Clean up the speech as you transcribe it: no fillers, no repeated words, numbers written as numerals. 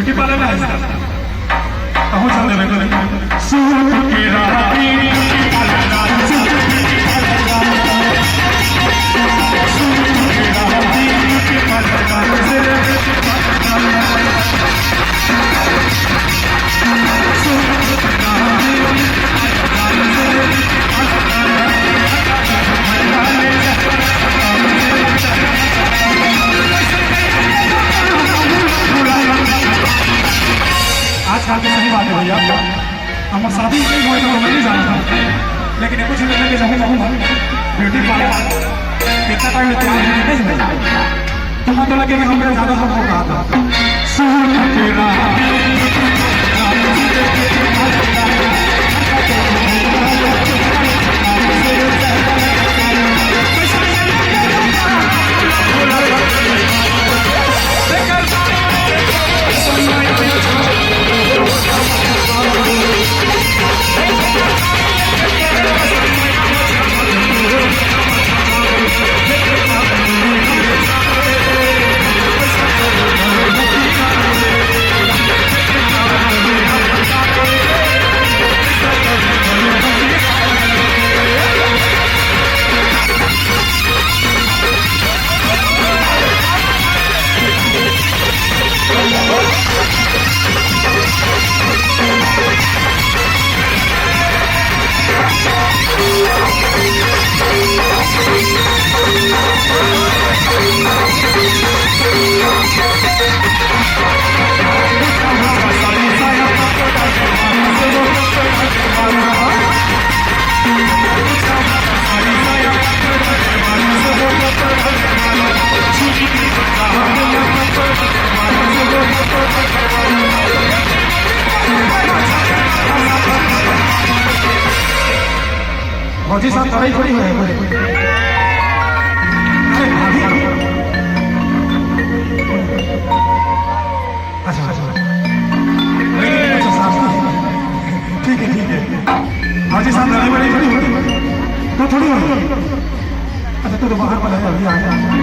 beauty parlour में है कहो चल दे बेटा सूट के राती आजकल की सही बात है भैया हम शादी नहीं हुए तो नहीं जाना था लेकिन कुछ लेने के जाऊँगा ब्यूटी पार्लर कितना टाइम लेते हैं नहीं मिलता तो हम तो लगे कि हमने ज़्यादा सबको कहा था फौजी साहब खड़ी खड़ी है अच्छा ठीक है फौजी साहब खड़ी खड़ी तो थोड़ी अच्छा तो बाहर पर है अभी आ